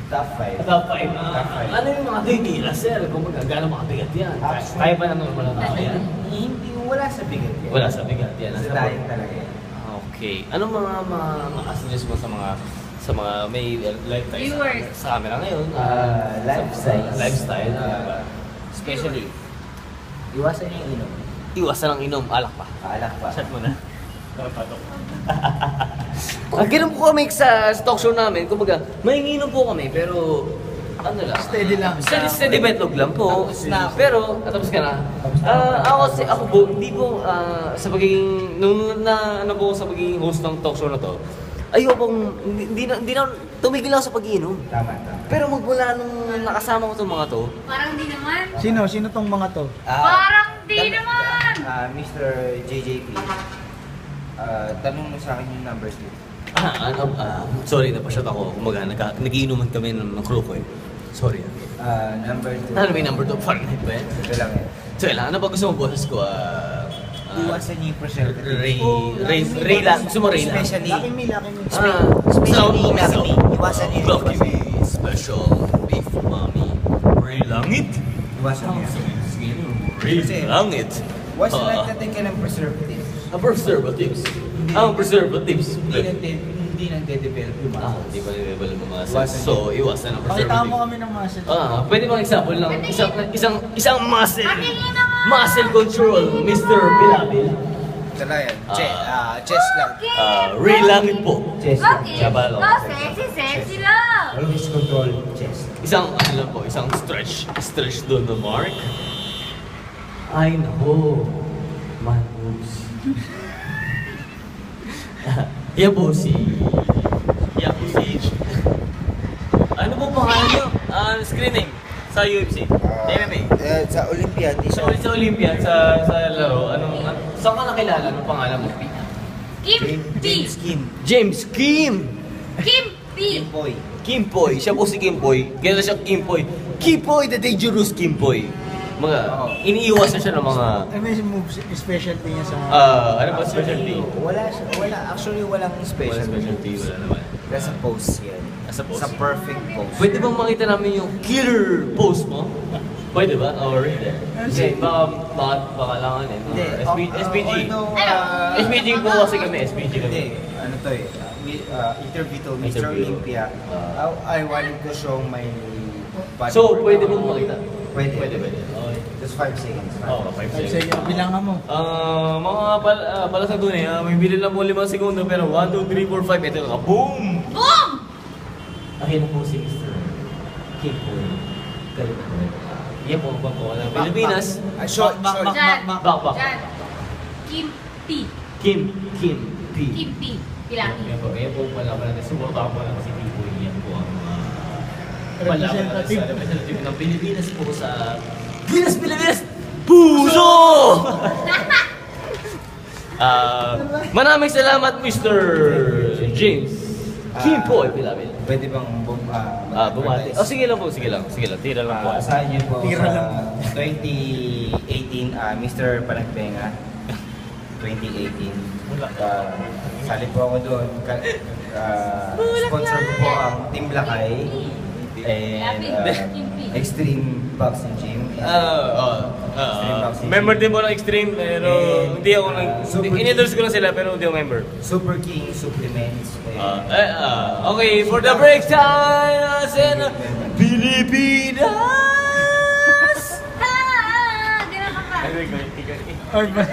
Top 5. Top 5. Top five. Ano yung mga titira, sir? Kung magkagano makabigat yan. Kaya pa naman wala tao yan. Hindi, wala sa bigat yan. Wala sa bigat yan. Sa diet talaga yan. Okay. Anong mga makasuggest mo sa mga may lifestyle Viewers. sa camera ngayon? Lifestyle. Lifestyle. Especially, Iwasan yung inom. iwasan ang inom, alak pa. Alak pa. Chat mo na. Ganun po kami sa talk show namin. Kumbaga, may inom po kami, pero ano lang. Steady lang. Steady betlog lang po. Tapos na. Pero, tapos ka na. Ako po, hindi po, sa pagiging, nung na, ano po sa pagiging host ng talk show na to, ayokong, hindi na, tumigil ako sa pag-iinom. Tama. Pero magmula nung nakasama ko itong mga to, Parang di naman. Sino tong mga to? Parang di naman. Mr. JJP, tanong mo sa akin yung numbers mo. sorry, napashot ako. Kumaga, nagiinuman kami ng crew ko eh. Sorry. Number 2. Ano ba yung number 2? Fahrenheit ba yan? Ito lang eh. So, ano ba gusto mo boses ko? Iwasan niyo yung preservative. Ray lang. Gusto mo Ray lang? Especially, Lucky me. especially Lucky Me. Iwasan niyo yung Lucky Me. Special beef mommy. Ray Langit. Iwasan niyo. Sige, Ray Langit. Once nagtatake ka ng preservative, Preservatives. Preservatives. hindi nagde-develop yung muscles. Hindi pa nilibal ng mga Iwasan So, iwasan ang Pakita mo preservative. kami ng muscle. Pwede bang example lang? Isang muscle. Pakinggan naman. Muscle control, Mr. Bilabil. Ito lang yan. Chest lang. Ray Langit po. Chest lang. Okay. Sabalo. Sexy lang. Always control chest. Isang, ano lang po, isang stretch doon na Mark. Ay, nako. Man moves. Yan po si... Ano po pangalan niyo? Screen name sa UFC? MMA? Sa Olympiad. Sa Olympiad, sa laro, saan ka nakilala? Anong pangalan mo? Kim P. James Kim. James Kim! Kim P. Kim Boy. Kim Poy. Siya po si Kim Poy. Kaya siya Kim Poy. Kim Poy, the dangerous Kim Poy. Mga, iniiwas na siya ng mga... Ano yung moves, specialty niya sa... ano ba specialty? Wala. Actually, walang Wala special. specialty, wala naman. Nasa pose yan. Nasa pose? Sa perfect pose. Pwede bang makita namin yung killer pose mo? Pwede ba? Or hindi? Kasi baka lang ano eh. Hindi. SPG. Although, SPG po kasi kami, SPG kami. Hindi. Ano to eh. Interview to Mr. Interview. Olympia. I wanted to show my body. So, pwede bang makita? Pwede. Pwede. Okay. Just 5 seconds. Oo, 5 seconds. Sige, bilangan mo. Mga pala sa dun eh, may bilhin lang po 5 segundo pero 1, 2, 3, 4, 5, ito na ka, boom! Boom! Akin po si Mr. Kim po. Galing po. Yan po ang wala. Pilipinas. Short. Jan. Back. Jan. Kim P. Kim P. Kim P. Pilaki. Yan po pala natin. Suportahan po natin si Pipo. Yan po ang representative ng Pilipinas po sa Pilipinas! Puso! Maraming salamat, Mr. James. Kim po ay Pilabil. Pwede bang Bumati. Sige lang po, sige lang. Tira lang po. Asahan niyo po Tira sa lang. 2018, Mr. Panagbenga. 2018. Sali po ako doon. Sponsor ko po ang Team Lakay and Extreme Boxing Gym. Member din po ng Extreme, pero hindi ako in-endorse ko lang sila, pero hindi ako member. Super King Supplements. Okay, for the break time, Pilipinas! Ganun ka pa. Or ba?